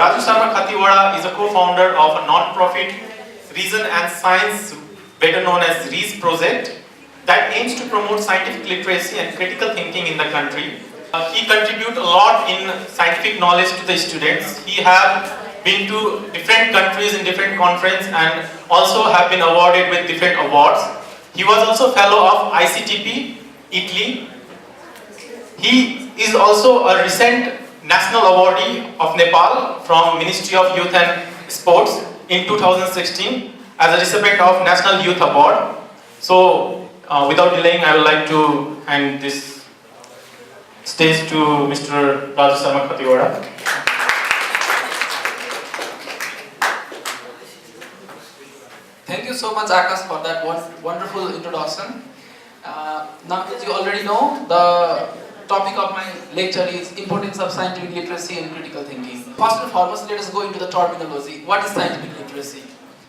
Raju Sharma Khatiwada is a co-founder of a non-profit Reason and Science, better known as REASE project, that aims to promote scientific literacy and critical thinking in the country. He contributes a lot in scientific knowledge to the students. He have been to different countries in different conferences and also have been awarded with different awards. He was also fellow of ICTP, Italy. He is also a recent national awardee of Nepal from Ministry of Youth and Sports in 2016 as a recipient of National Youth Award. So, without delaying, I would like to hand this stage to Mr. Raju Sharma Khatiwada. Thank you so much, Akash, for that wonderful introduction. Now, as you already know, the topic of my lecture is importance of scientific literacy and critical thinking. First and foremost, let us go into the terminology. What is scientific literacy?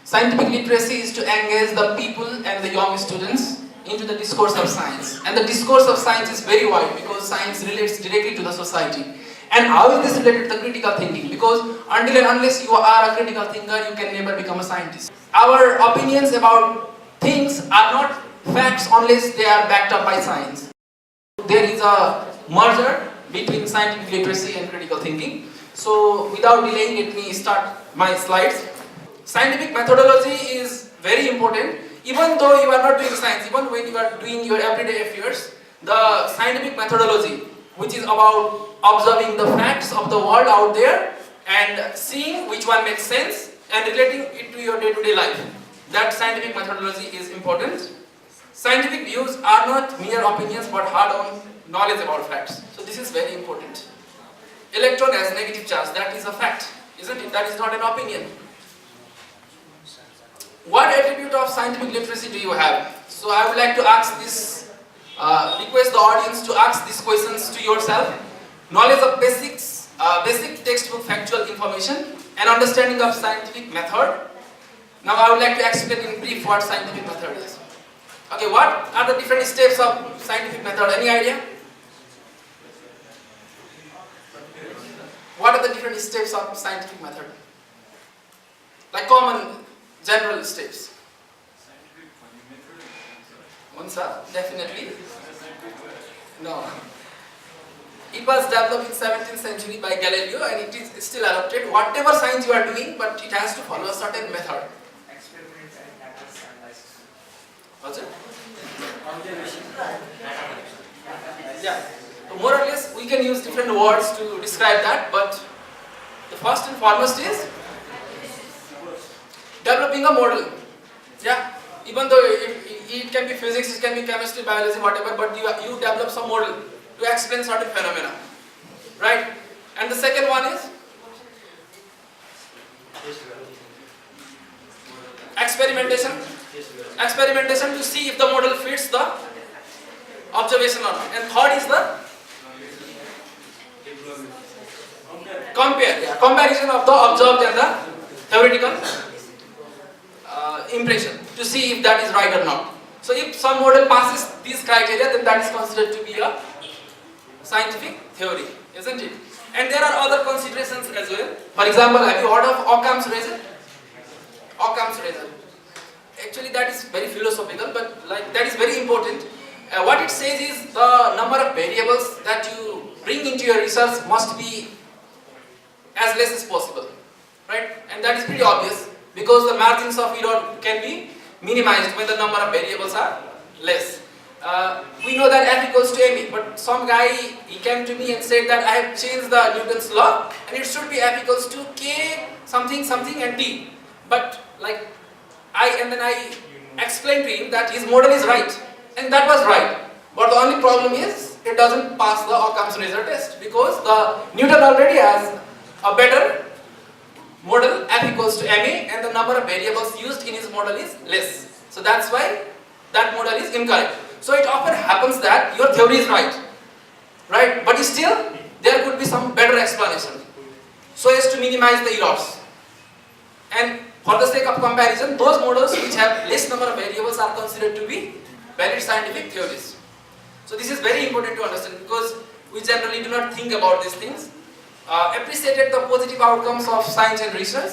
Scientific literacy is to engage the people and the young students into the discourse of science. And the discourse of science is very wide because science relates directly to the society. And how is this related to the critical thinking? Because until and unless you are a critical thinker, you can never become a scientist. Our opinions about things are not facts unless they are backed up by science. There is a merger between scientific literacy and critical thinking. So without delaying, let me start my slides. Scientific methodology is very important. Even though you are not doing science, even when you are doing your everyday affairs, the scientific methodology, which is about observing the facts of the world out there and seeing which one makes sense and relating it to your day-to-day life. That scientific methodology is important. Scientific views are not mere opinions but hard-on knowledge about facts. So this is very important. Electron has negative charge, that is a fact, isn't it? That is not an opinion. What attribute of scientific literacy do you have? So I would like to ask this, request the audience to ask these questions to yourself. Knowledge of basic textbook factual information and understanding of scientific method. Now I would like to explain in brief what scientific method is. Okay, what are the different steps of scientific method? Any idea? What are the different steps of scientific method? Like common general steps. Answer? Definitely. No. It was developed in 17th century by Galileo and it is still adopted. Whatever science you are doing, but it has to follow a certain method. Experiment and analysis. What's it? Yeah. So more or less, we can use different words to describe that, but the first and foremost is developing a model. Yeah. Even though it can be physics, it can be chemistry, biology, whatever, but you develop some model to explain certain phenomena, right? And the second one is experimentation. Experimentation to see if the model fits the observation or not. And third is the comparison of the observed and the theoretical impression to see if that is right or not. So if some model passes these criteria, then that is considered to be a scientific theory, isn't it? And there are other considerations as well. For example, have you heard of Occam's razor? Occam's razor. Actually, that is very philosophical, but that is very important. What it says is the number of variables that you bring into your research must be as less as possible, right? And that is pretty obvious because the margins of error can be minimized when the number of variables are less. We know that F equals to mE, but some guy, he came to me and said that I have changed the Newton's law and it should be F equals to K something something and T. But then I explained to him that his model is right, and that was right. But the only problem is it doesn't pass the Occam's razor test because the Newton already has a better model, F equals to mA, and the number of variables used in his model is less. So that's why that model is incorrect. So it often happens that your theory is right? But still there could be some better explanation so as to minimize the errors. And for the sake of comparison, those models which have less number of variables are considered to be valid scientific theories. So this is very important to understand because we generally do not think about these things. appreciated the positive outcomes of science and research,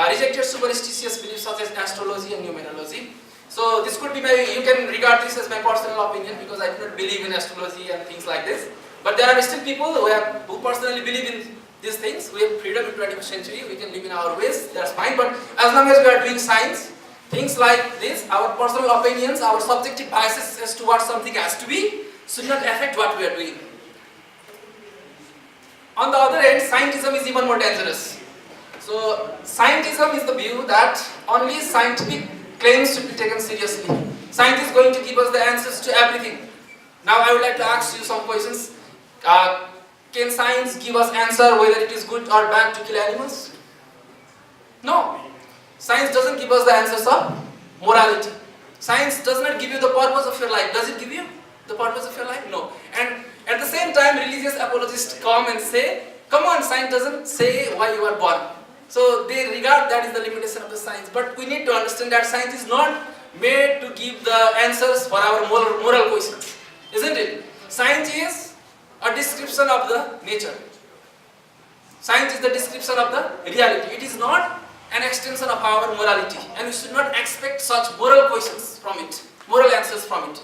rejected superstitious beliefs such as astrology and numerology. So this could be you can regard this as my personal opinion because I do not believe in astrology and things like this. But there are still people who personally believe in these things. We have freedom in 21st century, we can live in our ways, that's fine. But as long as we are doing science, things like this, our personal opinions, our subjective biases as to what something has to be, should not affect what we are doing. On the other end, scientism is even more dangerous. So, scientism is the view that only scientific claims should be taken seriously. Science is going to give us the answers to everything. Now, I would like to ask you some questions. Can science give us answer whether it is good or bad to kill animals? No. Science doesn't give us the answers of morality. Science does not give you the purpose of your life. Does it give you the purpose of your life? No. And at the same time, religious apologists come and say, come on, science doesn't say why you are born. So they regard that is the limitation of the science. But we need to understand that science is not made to give the answers for our moral questions. Isn't it? Science is a description of the nature. Science is the description of the reality. It is not an extension of our morality. And we should not expect such moral questions from it, moral answers from it.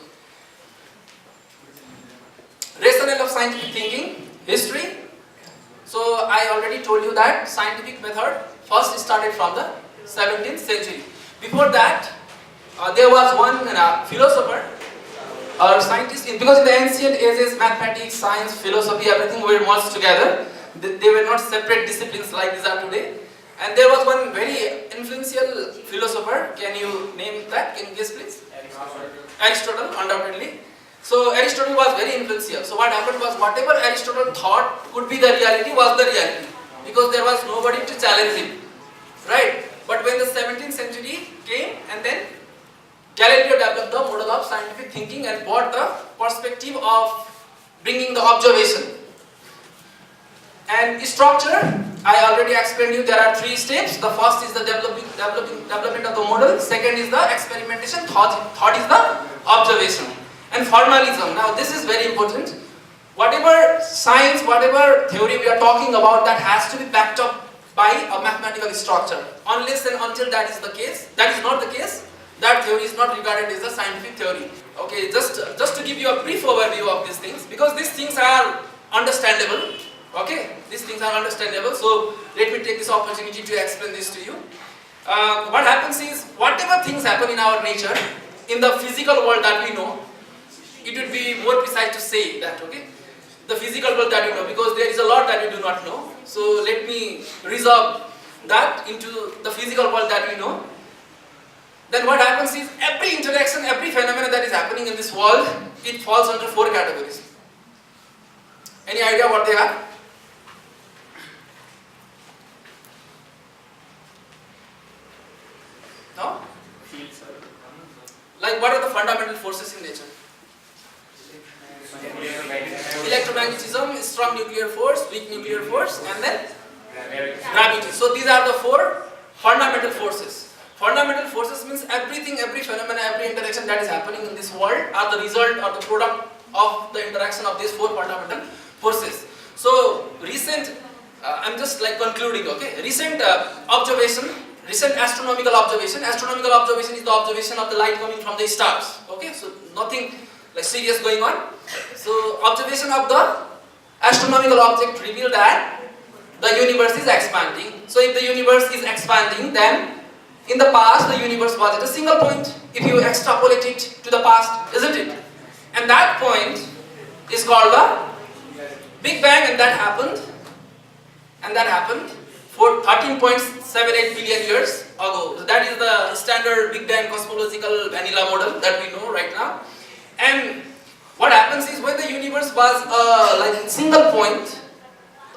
Rationale of scientific thinking, history. So I already told you that scientific method first started from the 17th century. Before that, there was one philosopher or scientist, because in the ancient ages, mathematics, science, philosophy, everything were merged together. They were not separate disciplines like these are today. And there was one very influential philosopher. Can you name that? Can you guess please? Aristotle, undoubtedly. So Aristotle was very influential. So what happened was whatever Aristotle thought could be the reality was the reality. Because there was nobody to challenge him. Right? But when the 17th century came and then Galileo developed the model of scientific thinking and brought the perspective of bringing the observation. And structure, I already explained you there are 3 steps. The first is the development of the model. Second is the experimentation. Third is the observation. And formalism. Now this is very important. Whatever science, whatever theory we are talking about, that has to be backed up by a mathematical structure. Unless and until that is the case, that is not the case, that theory is not regarded as a scientific theory. Okay, just to give you a brief overview of these things, because these things are understandable. Okay, these things are understandable. So let me take this opportunity to explain this to you. What happens is, whatever things happen in our nature, in the physical world that we know, it would be more precise to say that, okay? The physical world that we know, because there is a lot that we do not know. So let me reserve that into the physical world that we know. Then what happens is, every interaction, every phenomenon that is happening in this world, it falls under 4 categories. Any idea what they are? No? Like, what are the fundamental forces in nature? Electromagnetism, strong nuclear force, weak nuclear force, and then gravity. So these are the 4 fundamental forces. Fundamental forces means everything, every phenomenon, every interaction that is happening in this world are the result or the product of the interaction of these 4 fundamental forces. So recent, I'm just like concluding, okay? Recent observation, recent astronomical observation. Astronomical observation is the observation of the light coming from the stars. Okay, so nothing like serious going on. So observation of the astronomical object revealed that the universe is expanding. So if the universe is expanding, then in the past the universe was at a single point. If you extrapolate it to the past, isn't it? And that point is called the Big Bang, and that happened for 13.78 billion years ago. So that is the standard Big Bang cosmological vanilla model that we know right now. And what happens is, when the universe was like a single point,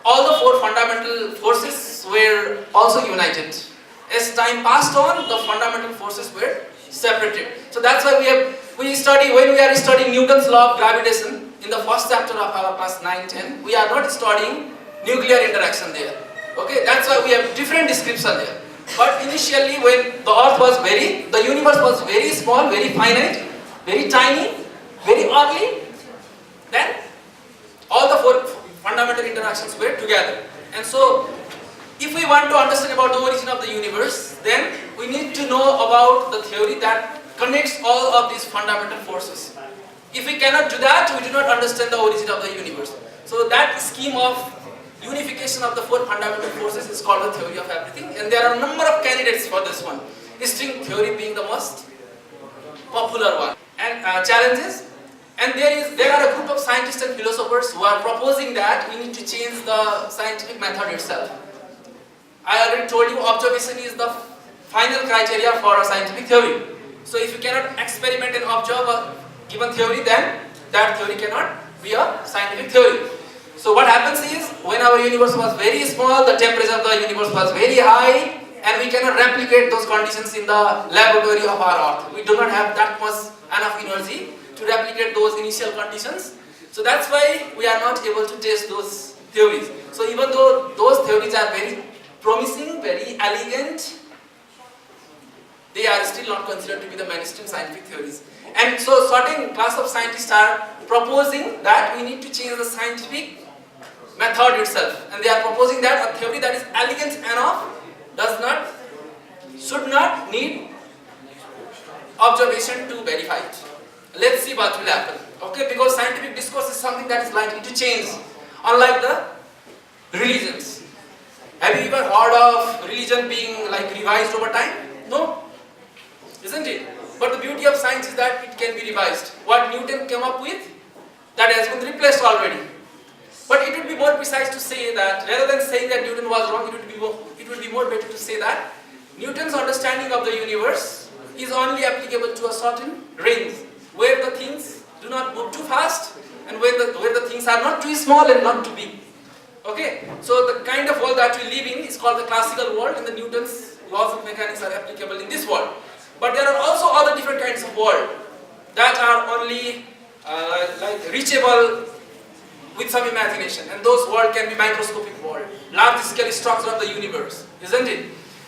all the 4 fundamental forces were also united. As time passed on, the fundamental forces were separated. So that's why when we are studying Newton's law of gravitation in the first chapter of our class 9-10, we are not studying nuclear interaction there. Okay, that's why we have different description there. But initially, when the earth was the universe was very small, very finite, very tiny, very early, then all the 4 fundamental interactions were together. And so, if we want to understand about the origin of the universe, then we need to know about the theory that connects all of these fundamental forces. If we cannot do that, we do not understand the origin of the universe. So that scheme of unification of the four fundamental forces is called the theory of everything, and there are a number of candidates for this one. String theory being the most popular one. And challenges. And there are a group of scientists and philosophers who are proposing that we need to change the scientific method itself. I already told you observation is the final criteria for a scientific theory. So if you cannot experiment and observe a given theory, then that theory cannot be a scientific theory. So what happens is, when our universe was very small, the temperature of the universe was very high, and we cannot replicate those conditions in the laboratory of our Earth. We do not have that much enough energy to replicate those initial conditions. So that's why we are not able to test those theories. So even though those theories are very promising, very elegant, they are still not considered to be the mainstream scientific theories. And so certain class of scientists are proposing that we need to change the scientific method itself. And they are proposing that a theory that is elegant enough should not need observation to verify it. Let's see what will happen. Okay, because scientific discourse is something that is likely to change, unlike the religions. Have you ever heard of religion being like revised over time? No, isn't it? But the beauty of science is that it can be revised. What Newton came up with, that has been replaced already. But it would be more precise to say that, rather than saying that Newton was wrong, it would be more better to say that Newton's understanding of the universe is only applicable to a certain range, where the things do not move too fast, and where the things are not too small and not too big. Okay, so the kind of world that we live in is called the classical world, and the Newton's laws of mechanics are applicable in this world. But there are also other different kinds of world that are only like reachable with some imagination, and those worlds can be microscopic world, large scale structure of the universe, isn't it?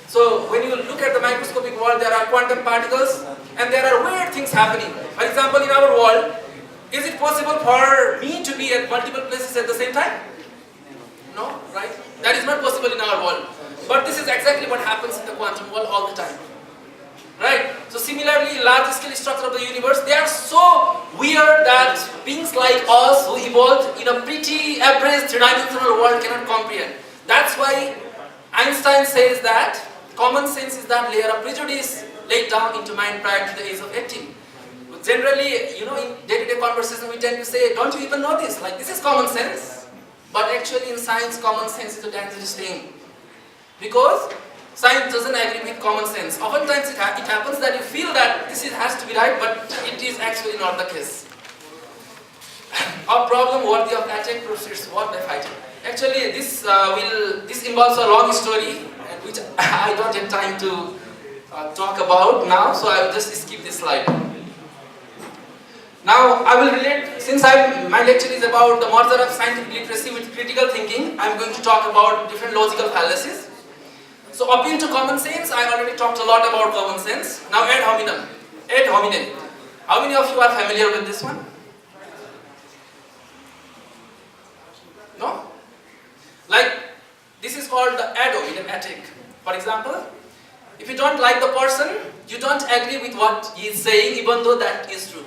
So when you look at the microscopic world, there are quantum particles, and there are weird things happening. For example, in our world, is it possible for me to be at multiple places at the same time? No, right? That is not possible in our world. But this is exactly what happens in the quantum world all the time. Right? So similarly, large scale structure of the universe, they are so weird that beings like us who evolved in a pretty average three-dimensional world cannot comprehend. That's why Einstein says that common sense is that layer of prejudice laid down into mind prior to the age of 18. Generally, you know, in day-to-day conversation we tend to say, don't you even know this? Like, this is common sense. But actually in science, common sense is a dangerous thing. Because science doesn't agree with common sense. Oftentimes it happens that you feel that this has to be right, but it is actually not the case. A problem worthy of attack proceeds what by fighting. Actually, this involves a long story, which I don't have time to talk about now, so I will just skip this slide. Now, I will relate, since my lecture is about the merger of scientific literacy with critical thinking, I am going to talk about different logical fallacies. So, appeal to common sense, I already talked a lot about common sense. Now, ad hominem. Ad hominem. How many of you are familiar with this one? No? Like, this is called the ad hominem attack. For example, if you don't like the person, you don't agree with what he is saying, even though that is true.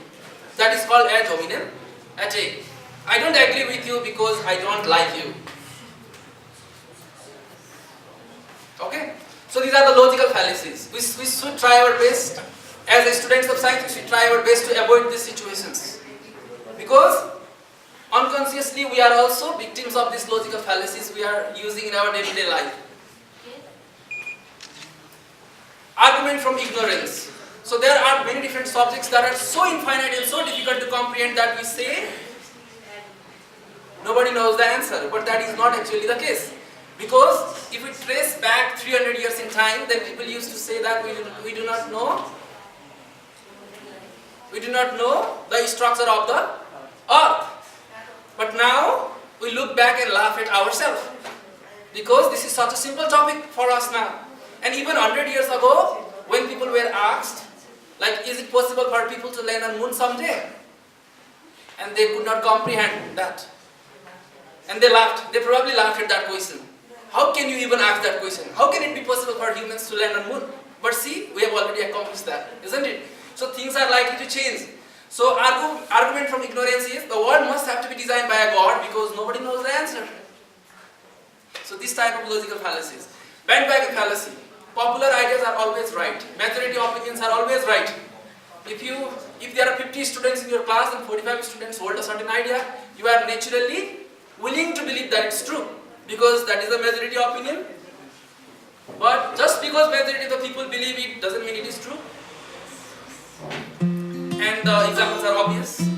That is called ad hominem attack. I don't agree with you because I don't like you. Okay? So these are the logical fallacies. We should try our best, as students of science, we should try our best to avoid these situations. Because unconsciously we are also victims of these logical fallacies we are using in our day-to-day life. Argument from ignorance. So there are many different subjects that are so infinite and so difficult to comprehend that we say nobody knows the answer, but that is not actually the case. Because if we trace back 300 years in time, then people used to say that we do not know the structure of the earth. But now we look back and laugh at ourselves, because this is such a simple topic for us now. And even 100 years ago, when people were asked, like, is it possible for people to land on moon someday? And they could not comprehend that. And they laughed. They probably laughed at that question. How can you even ask that question? How can it be possible for humans to land on moon? But see, we have already accomplished that, isn't it? So things are likely to change. So argument from ignorance is the world must have to be designed by a God because nobody knows the answer. So this type of logical fallacies. Bandwagon fallacy. Popular ideas are always right. Majority opinions are always right. If there are 50 students in your class and 45 students hold a certain idea, you are naturally willing to believe that it's true because that is the majority opinion. But just because majority of the people believe it doesn't mean it is true. And the examples are obvious.